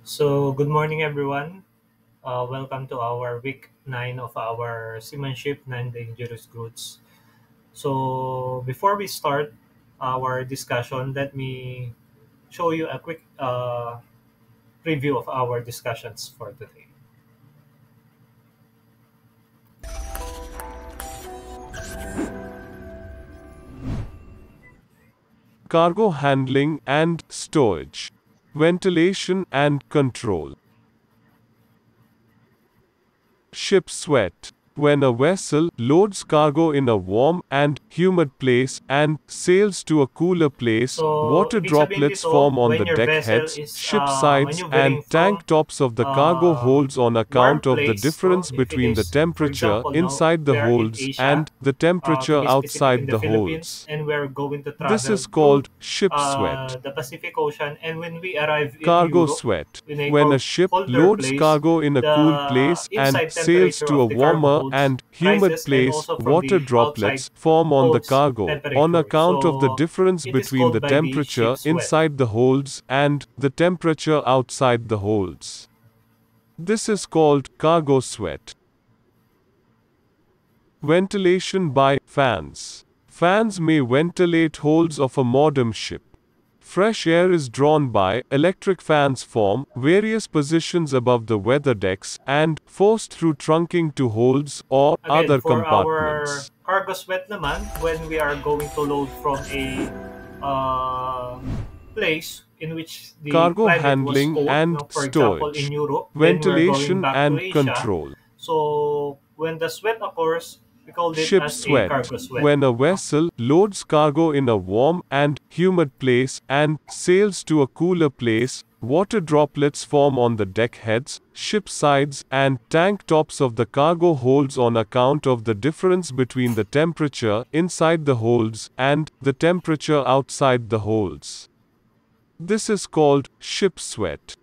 Good morning, everyone. Welcome to our week 9 of our Seamanship 9 Dangerous Goods. Before we start our discussion, let me show you a quick preview of our discussions for today. Cargo handling and storage, ventilation and control. Ship sweat. When a vessel loads cargo in a warm and humid place and sails to a cooler place, water Ibig sabihin droplets dito, form on when the your deck vessel heads, is ship sides, and maneuvering from tank tops of the cargo uh, holds on warm account of the place, no? difference If it between the is, for temperature example, no, inside the we are in holds Asia, and the to temperature be specific in outside the the Philippines, holds. and we're going to This travel is through called ship sweat. the Pacific Ocean. And when we arrive in Cargo Europe, sweat. in a When a ship colder loads place, cargo in a cool the place and inside sails temperature to a of the cargo warmer holds and humid rises, and place, also from water the outside droplets form on the holds cargo, on temperature. account of the So difference it is between called the by the temperature ship sweat. inside the holds and the temperature outside the holds. This is called cargo sweat. Ventilation by fans. Fans may ventilate holds of a modern ship. Fresh air is drawn by electric fans form various positions above the weather decks and forced through trunking to holds or Again, other for our compartments. cargo sweat naman, when we are going to load from a uh, place in which the Cargo climate was handling cold, and for example, storage. in Europe, then we're going Ventilation back to and Asia. control. So when the sweat occurs, we called it Ship as a sweat. cargo sweat. When a vessel loads cargo in a warm and humid place and sails to a cooler place, water droplets form on the deck heads, ship sides, and tank tops of the cargo holds on account of the difference between the temperature inside the holds and the temperature outside the holds. This is called ship sweat.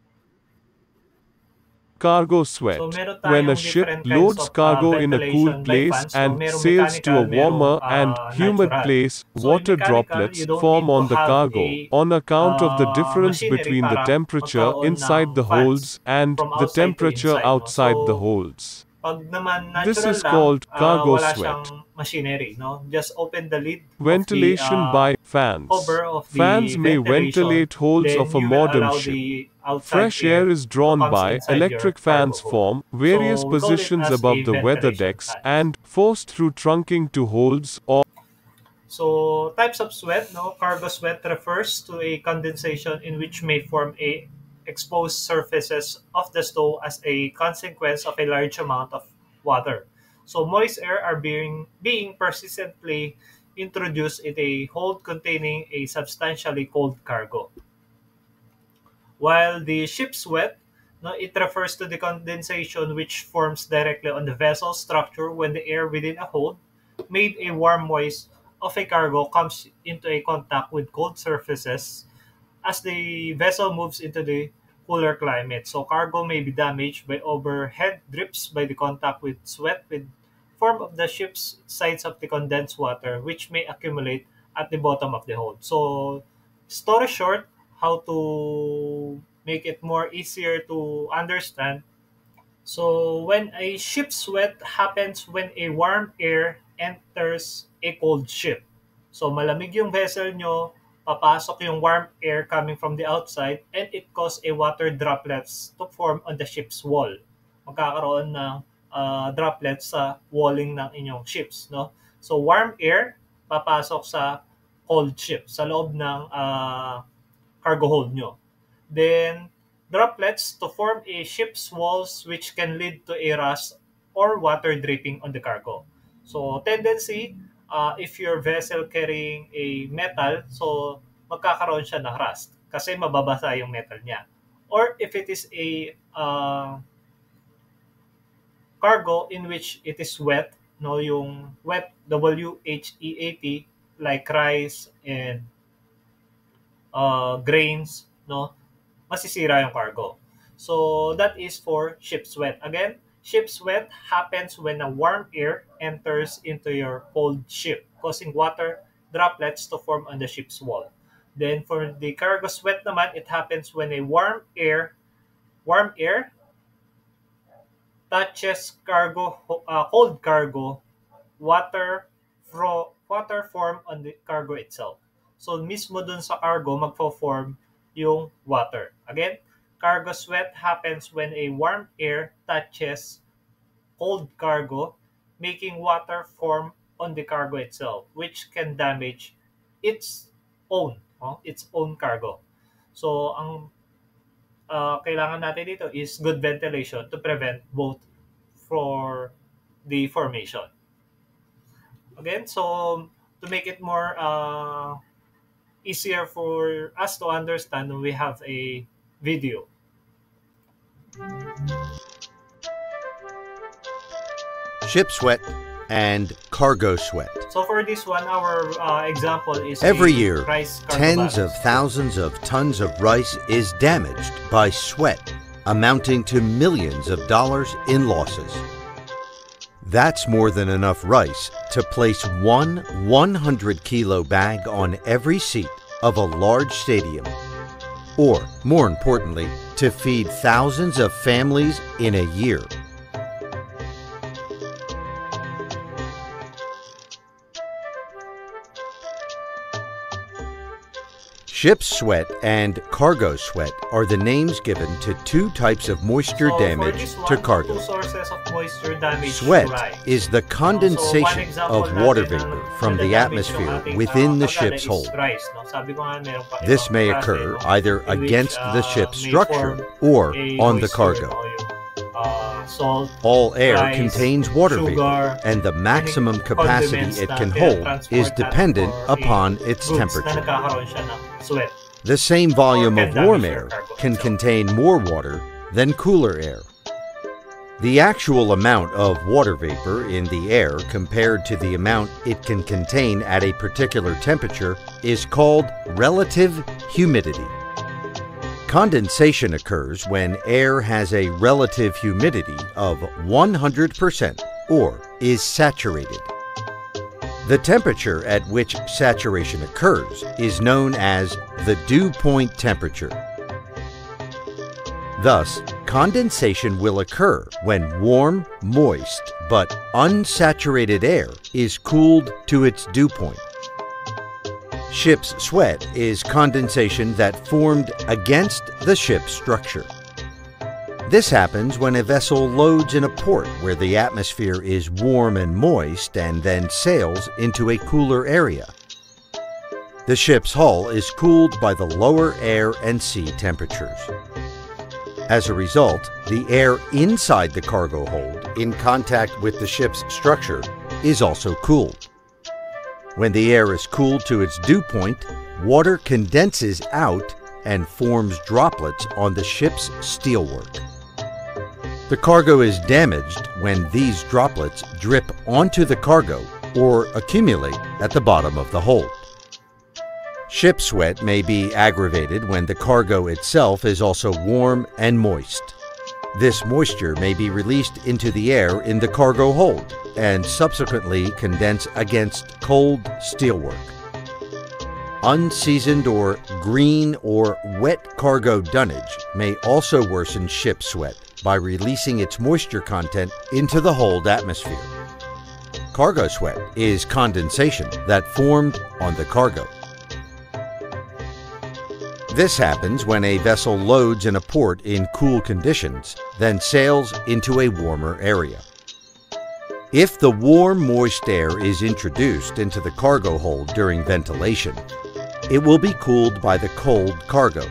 Cargo So sweat. meron When a tayong ship different kinds loads of cargo in a cool ventilation by place fans, no? and Merong sails to a mechanical, merong warmer and humid natural. place, So in water mechanical, you droplets don't form need to on the have cargo, a on account of the difference machinery between the para temperature magkaroon inside ng the holds fans and from the outside to temperature inside, no? outside the So holds. pag naman This natural is lang, called cargo wala sweat. siyang machinery, no? Just open the lid of the Ventilation by fans. cover of the Fans may ventilation, ventilate holds then of a you will modern allow ship. the outside Fresh air air is to drawn comes by inside your electric cargo fans hold. form various So we call it positions as above a the weather ventilation decks fans. and forced through trunking to holds or So types of sweat, no? Cargo sweat refers to a condensation in which may form a exposed surfaces of the stove as a consequence of a large amount of water. So moist air are being persistently introduced in a hold containing a substantially cold cargo. While the ship sweat, no, it refers to the condensation which forms directly on the vessel structure when the air within a hold, made a warm moist of a cargo, comes into a contact with cold surfaces as the vessel moves into the cooler climate. So cargo may be damaged by overhead drips by the contact with sweat with form of the ship's sides of the condensed water, which may accumulate at the bottom of the hold. So story short, how to make it more easier to understand. So when a ship sweat happens when a warm air enters a cold ship. So malamig yung vessel nyo, papasok yung warm air coming from the outside, and it cause a water droplets to form on the ship's wall. Magkakaroon ng droplets sa walling ng inyong ships, no? So warm air papasok sa cold ship sa loob ng cargo hold nyo. Then droplets to form a ship's walls which can lead to a rust or water dripping on the cargo. So tendency, if your vessel carrying a metal, so magkakaroon siya ng rust kasi mababasa yung metal niya. Or if it is a cargo in which it is wet, no, yung wet, WHEAT, like rice and grains, no, masisira yung cargo. So that is for ship sweat. Again, ship sweat happens when a warm air enters into your cold ship, causing water droplets to form on the ship's wall. Then for the cargo sweat naman, it happens when a warm air warm air touches cold cargo, water form on the cargo itself. So mismo dun sa cargo magfo-form yung water. Again, cargo sweat happens when a warm air touches cold cargo, making water form on the cargo itself, which can damage its its own cargo. So ang kailangan natin dito is good ventilation to prevent both for the formation. Again, so to make it more easier for us to understand, we have a video. Ship sweat and cargo sweat. So for this one, our example is Every a year, rice cargo tens of balance. thousands of tons of rice is damaged by sweat, amounting to millions of dollars in losses. That's more than enough rice to place one 100-kilo bag on every seat of a large stadium, or, more importantly, to feed thousands of families in a year. Ship sweat and cargo sweat are the names given to two types of moisture So for damage this one, to cargo. two sources of moisture damage Sweat to rice. is the So one condensation example of water natin vapor na from the nadadamage yung atmosphere ating, within the pagkala ship's is hold. rice, no? Sabi ko nga, meron pa This ibang may klase, occur no? either In which, against the ship's may structure form or a on the moisture, cargo. no? Yung, salt, All air rice, contains water sugar, vapor, and the maximum capacity condiments it na can hold is tinatransport natin dependent for a upon its goods na temperature. nagkakaroon siya ng sweat. The same volume Or of can warm damage air your cargo can itself. contain more water than cooler air. The actual amount of water vapor in the air compared to the amount it can contain at a particular temperature is called relative humidity. Condensation occurs when air has a relative humidity of 100% or is saturated. The temperature at which saturation occurs is known as the dew point temperature. Thus, condensation will occur when warm, moist, but unsaturated air is cooled to its dew point. Ship's sweat is condensation that formed against the ship's structure. This happens when a vessel loads in a port where the atmosphere is warm and moist and then sails into a cooler area. The ship's hull is cooled by the lower air and sea temperatures. As a result, the air inside the cargo hold, in contact with the ship's structure, is also cooled. When the air is cooled to its dew point, water condenses out and forms droplets on the ship's steelwork. The cargo is damaged when these droplets drip onto the cargo or accumulate at the bottom of the hold. Ship sweat may be aggravated when the cargo itself is also warm and moist. This moisture may be released into the air in the cargo hold and subsequently condense against cold steelwork. Unseasoned or green or wet cargo dunnage may also worsen ship sweat by releasing its moisture content into the hold atmosphere. Cargo sweat is condensation that formed on the cargo. This happens when a vessel loads in a port in cool conditions, then sails into a warmer area. If the warm, moist air is introduced into the cargo hold during ventilation, it will be cooled by the cold cargo.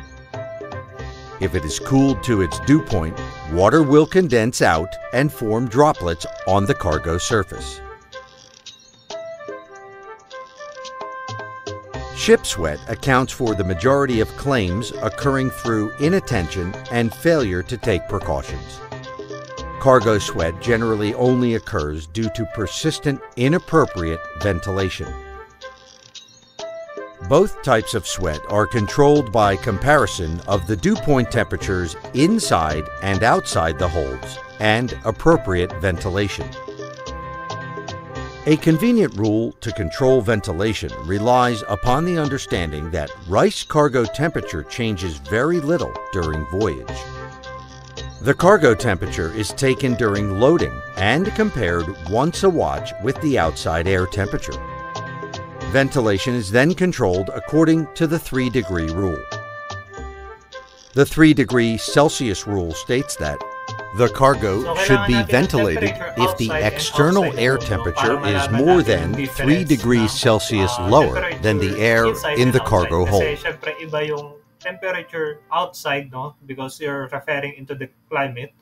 If it is cooled to its dew point, water will condense out and form droplets on the cargo surface. Ship sweat accounts for the majority of claims occurring through inattention and failure to take precautions. Cargo sweat generally only occurs due to persistent, inappropriate ventilation. Both types of sweat are controlled by comparison of the dew point temperatures inside and outside the holds and appropriate ventilation. A convenient rule to control ventilation relies upon the understanding that rice cargo temperature changes very little during voyage. The cargo temperature is taken during loading and compared once a watch with the outside air temperature. Ventilation is then controlled according to the 3-degree rule. The 3-degree Celsius rule states that the cargo should be ventilated if the external air temperature is more than 3 degrees Celsius lower than the air in the cargo hold. Kasi syempre iba yung temperature outside, no? Because you're referring into the climate,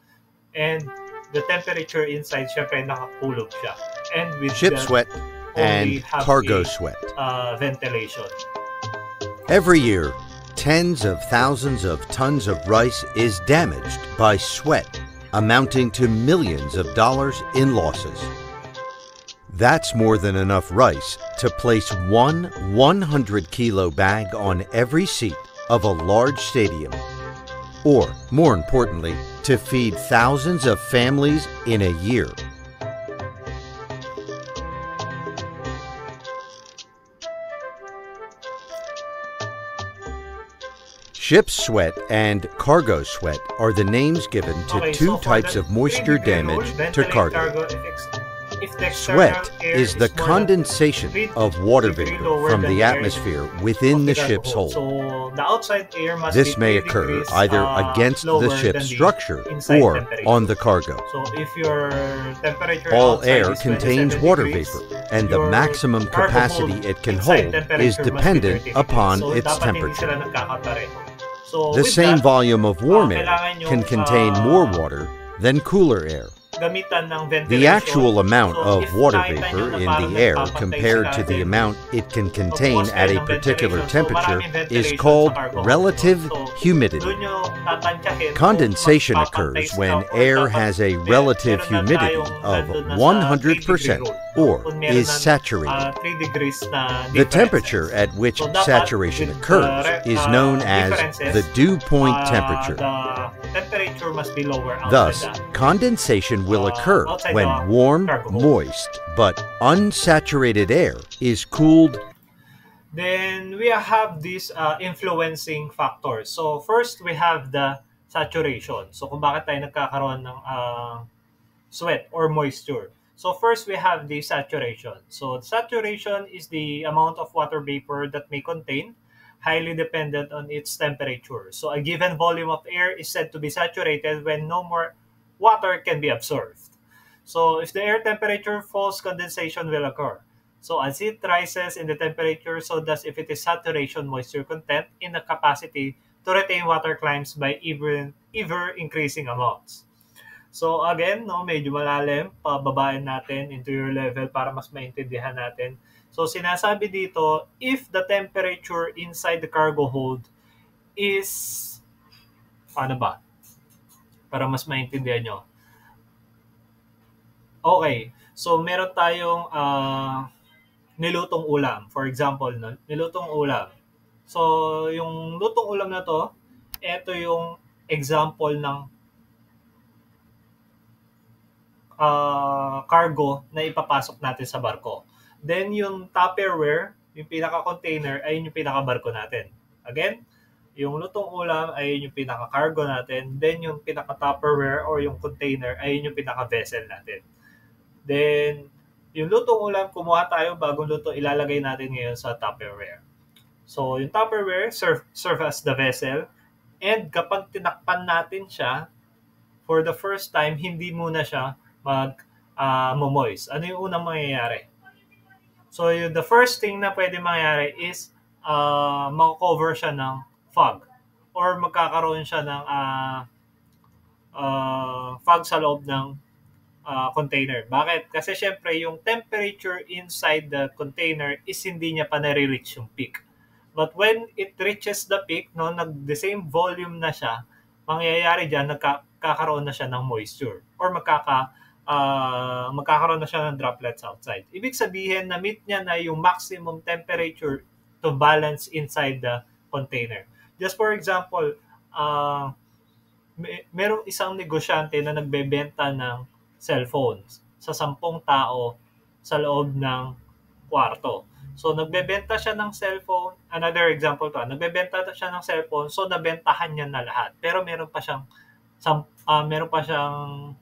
and the temperature inside syempre nakakulog siya. And with Ship sweat and cargo sweat. Ventilation. Every year, tens of thousands of tons of rice is damaged by sweat, amounting to millions of dollars in losses. That's more than enough rice to place one 100-kilo bag on every seat of a large stadium, or, more importantly, to feed thousands of families in a year. Ship sweat and cargo sweat are the names given to two types of moisture damage to cargo. Sweat is the condensation of water vapor from the atmosphere within the ship's hold. So the outside air must This be may 3 occur degrees, either against the lower ship's than the structure inside or temperature. on the cargo. So if your temperature All outside air is contains 27 water degrees, vapor, and the your maximum cargo capacity hold it can inside hold temperature is must be dependent 30 upon degrees. So its dapat hindi temperature. sila nagkakapareho. So The with same that, volume of warm air kailangan nyo, can contain more water than cooler air. gamitan ng ventilation. The actual amount So, of if water nakita vapor nyo na in parang the air nagpapantay compared sila, to the then amount it can contain magbukas at kayo a ng particular ventilation. So, temperature maraming is ventilation called sa cargo hold. relative So, humidity. doon nyo tatantyahin kung Condensation magpapantay occurs sila when or air dapat has a relative meron na humidity tayong of nandun na sa 100% 3 degree rule. or Kung meron is na, saturated. 3 degrees na The differences. temperature at which So, dapat saturation with occurs is known as differences, the dew point temperature. The temperature must be lower outside Thus, the condensation will occur outside when the warm, cargo hold. moist, but unsaturated air is cooled. Then we have these influencing factors. So first, we have the saturation. So kung bakit tayo nagkakaroon ng sweat or moisture. So first, we have the saturation. So saturation is the amount of water vapor that may contain, highly dependent on its temperature. So a given volume of air is said to be saturated when no more water can be absorbed. So if the air temperature falls, condensation will occur. So as it rises in the temperature, so does if it is saturation moisture content in the capacity to retain water climbs by ever increasing amounts. So again, no, medyo malalim, pababain natin into your level para mas maintindihan natin. So sinasabi dito, if the temperature inside the cargo hold is, paano ba? Para mas maintindihan nyo. Okay, so meron tayong nilutong ulam. For example, no? Nilutong ulam. So, yung lutong ulam na to, ito yung example ng cargo na ipapasok natin sa barko. Then, yung Tupperware, yung pinaka-container, ay yung pinaka-barko natin. Again, yung lutong ulam ay yung pinaka-cargo natin. Then, yung pinaka-Tupperware or yung container ay yung pinaka-vessel natin. Then, yung lutong ulam, kumuha tayo, bagong luto, ilalagay natin ngayon sa Tupperware. So, yung Tupperware serve as the vessel. And kapag tinakpan natin siya, for the first time, hindi muna siya mag-moist. Ano yung unang mangyayari? So, the first thing na pwede mangyayari is mag-cover siya ng fog. Or magkakaroon siya ng fog sa loob ng container. Bakit? Kasi syempre, yung temperature inside the container is hindi niya pa nare-reach yung peak. But when it reaches the peak, no, the same volume na siya, mangyayari dyan, nagkakaroon na siya ng moisture. Or magkakaroon na siya ng droplets outside. Ibig sabihin, na-meet niya na yung maximum temperature to balance inside the container. Just for example, merong isang negosyante na nagbebenta ng cellphones sa 10 tao sa loob ng kwarto. So, nagbebenta siya ng cellphone. Another example to. Nagbebenta siya ng cellphone, so nabentahan niya na lahat. Pero meron pa siyang meron pa siyang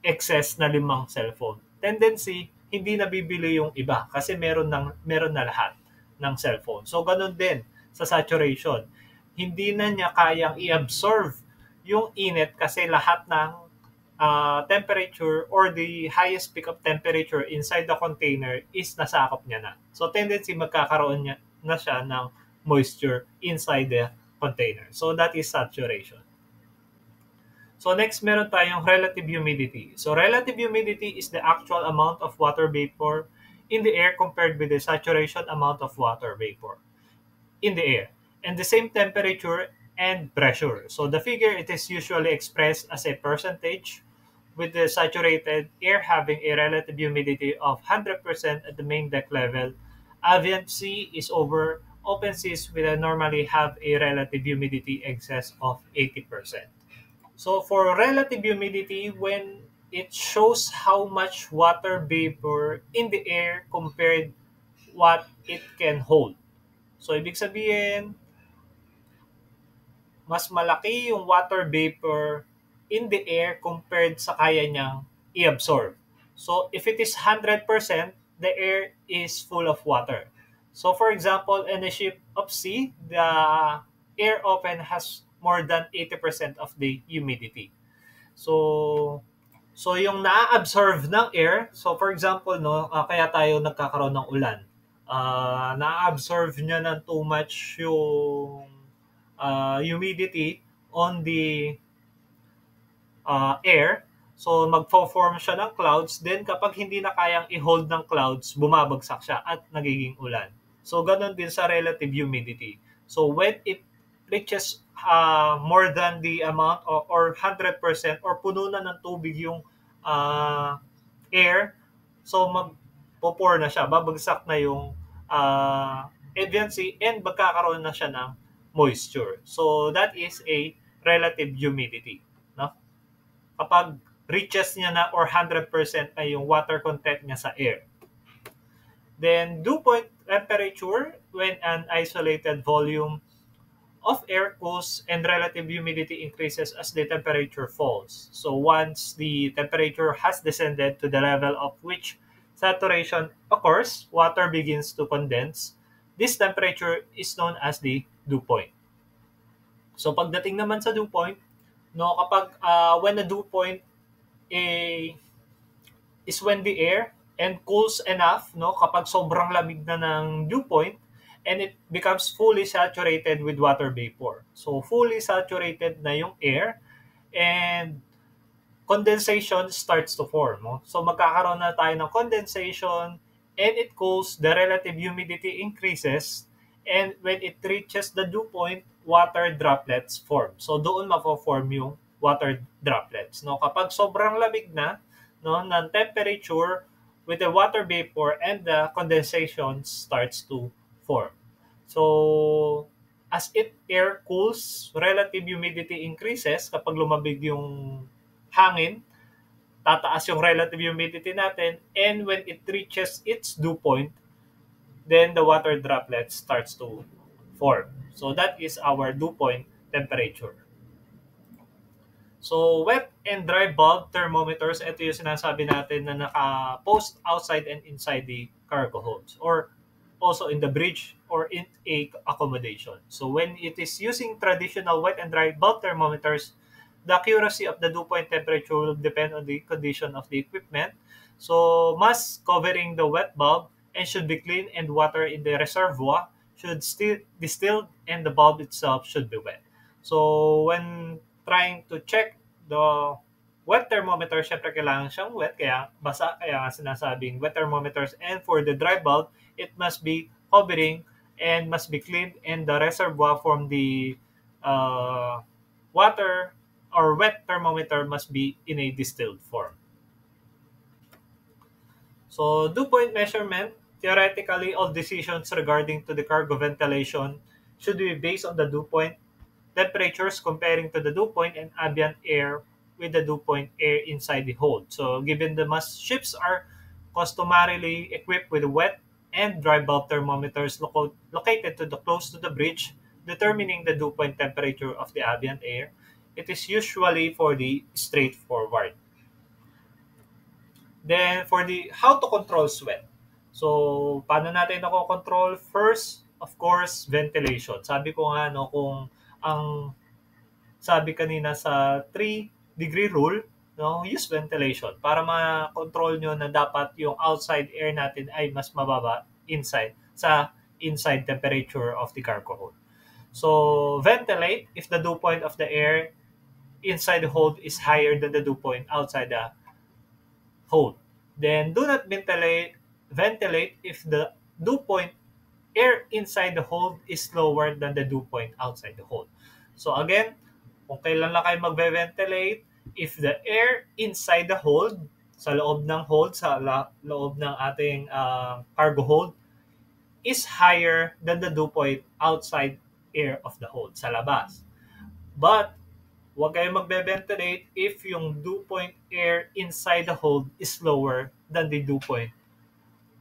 excess na 5 cellphone. Tendency, hindi nabibili yung iba kasi meron na lahat ng cellphone. So ganun din sa saturation. Hindi na niya kayang i-absorb yung init kasi lahat ng temperature or the highest peak of temperature inside the container is nasakop niya na. So tendency magkakaroon niya na siya ng moisture inside the container. So that is saturation. So next, meron tayong relative humidity. So relative humidity is the actual amount of water vapor in the air compared with the saturation amount of water vapor in the air, and the same temperature and pressure. So the figure, it is usually expressed as a percentage, with the saturated air having a relative humidity of 100% at the main deck level. Ambient sea is over open seas will normally have a relative humidity excess of 80%. So for relative humidity, when it shows how much water vapor in the air compared what it can hold. So ibig sabihin, mas malaki yung water vapor in the air compared sa kaya niyang i-absorb. So if it is 100%, the air is full of water. So for example, in a ship of sea, the air often has more than 80% of the humidity. So yung na-absorb ng air, so for example, no, kaya tayo nagkakaroon ng ulan. Na-absorb niya ng too much yung humidity on the air. So magfo-form siya ng clouds. Then kapag hindi na kayang i-hold ng clouds, bumabagsak siya at nagiging ulan. So ganun din sa relative humidity. So when it reaches more than the amount or 100% or puno na ng tubig yung air, so magpo-pour na siya, babagsak na yung agency and magkakaroon na siya ng moisture. So that is a relative humidity. No? Kapag reaches niya na or 100% na yung water content niya sa air. Then dew point temperature when an isolated volume of air cools and relative humidity increases as the temperature falls. So once the temperature has descended to the level of which saturation occurs, water begins to condense. This temperature is known as the dew point. So pagdating naman sa dew point, no, kapag when the dew point is when the air and cools enough, no, kapag sobrang lamig na ng dew point, and it becomes fully saturated with water vapor. So fully saturated na yung air and condensation starts to form. No? So magkakaroon na tayo ng condensation and it cools, the relative humidity increases, and when it reaches the dew point, water droplets form. So doon mapo-form yung water droplets. No? Kapag sobrang lamig na, no, ng temperature with the water vapor and the condensation starts to form. So, as air cools, relative humidity increases. Kapag lumabig yung hangin, tataas yung relative humidity natin. And when it reaches its dew point, then the water droplet starts to form. So, that is our dew point temperature. So, wet and dry bulb thermometers, ito yung sinasabi natin na naka-post outside and inside the cargo holds or also in the bridge or in a accommodation. So when it is using traditional wet and dry bulb thermometers, the accuracy of the dew point temperature will depend on the condition of the equipment. So mask covering the wet bulb and should be clean, and water in the reservoir should still distilled and the bulb itself should be wet. So when trying to check the wet thermometer, syempre kailangan siyang wet, kaya basa, kaya sinasabing wet thermometers. And for the dry bulb, it must be covering and must be cleaned, and the reservoir from the water or wet thermometer must be in a distilled form. So dew point measurement, theoretically, all decisions regarding to the cargo ventilation should be based on the dew point temperatures comparing to the dew point and ambient air with the dew point air inside the hold. So given the ships are customarily equipped with wet and dry bulb thermometers located close to the bridge, determining the dew point temperature of the ambient air, it is usually for the straightforward. Then for the how to control sweat. So paano natin nako-control? First, of course, ventilation. Sabi ko nga no, kung ang sabi kanina sa 3-degree rule, no, use ventilation para ma-control nyo na dapat yung outside air natin ay mas mababa inside temperature of the cargo hold. So ventilate if the dew point of the air inside the hold is higher than the dew point outside the hold. Then do not ventilate if the dew point air inside the hold is lower than the dew point outside the hold. So again, kung kailan lang kayo magve-ventilate, if the air inside the hold, sa loob ng hold, loob ng ating cargo hold, is higher than the dew point outside air of the hold, sa labas. But, huwag kayo magbe-ventilate if yung dew point air inside the hold is lower than the dew point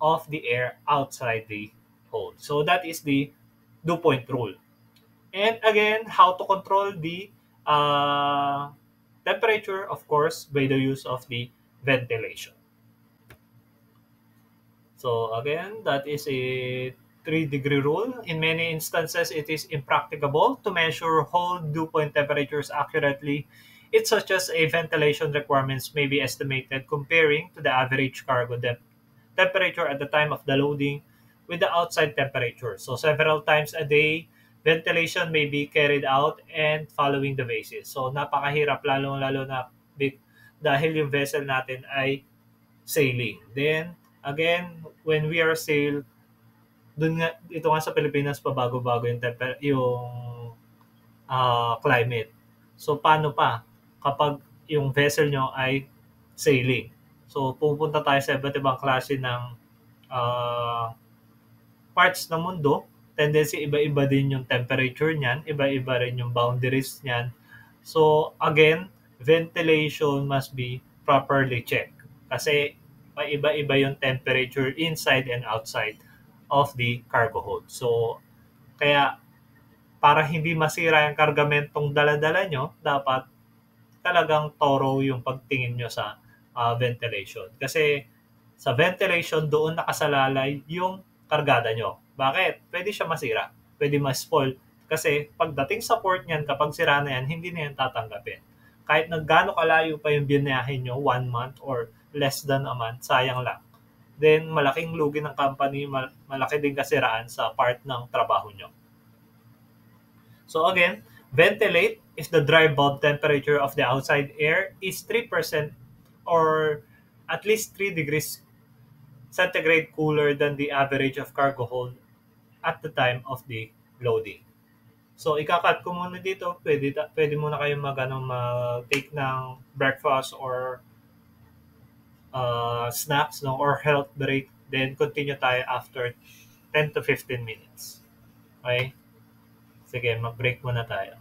of the air outside the hold. So that is the dew point rule. And again, how to control the temperature, of course, by the use of the ventilation. So again, that is a 3-degree rule. In many instances, it is impracticable to measure whole dew point temperatures accurately. It's such as a ventilation requirements may be estimated comparing to the average cargo temperature at the time of the loading with the outside temperature. So several times a day, ventilation may be carried out and following the basis. So napakahirap lalo na dahil yung vessel natin ay sailing. Then again, when we are sail, ito nga sa Pilipinas pabago-bago yung climate. So paano pa kapag yung vessel nyo ay sailing? So pupunta tayo sa iba't ibang klase ng parts ng mundo. Tendency, iba-iba din yung temperature niyan, iba-iba rin yung boundaries niyan. So again, ventilation must be properly checked kasi iba-iba yung temperature inside and outside of the cargo hold. So kaya para hindi masira yung kargamentong dala-dala nyo, dapat talagang thorough yung pagtingin nyo sa ventilation. Kasi sa ventilation, doon nakasalalay yung kargada nyo. Bakit? Pwede siya masira. Pwede ma-spoil. Kasi pagdating sa port niyan, kapag sira na yan, hindi na yan tatanggapin. Kahit naggaano kalayo pa yung binayahin nyo, 1 month or less than a month, sayang lang. Then, malaking lugi ng company, malaki din kasiraan sa part ng trabaho nyo. So again, ventilate if the dry bulb temperature of the outside air is 3% or at least 3 degrees centigrade cooler than the average of cargo hold at the time of the loading. So, ikakat ko muna dito. Pwede muna kayo mag-take ng breakfast or snacks, no, or health break. Then, continue tayo after 10 to 15 minutes. Okay? Sige, mag-break muna tayo.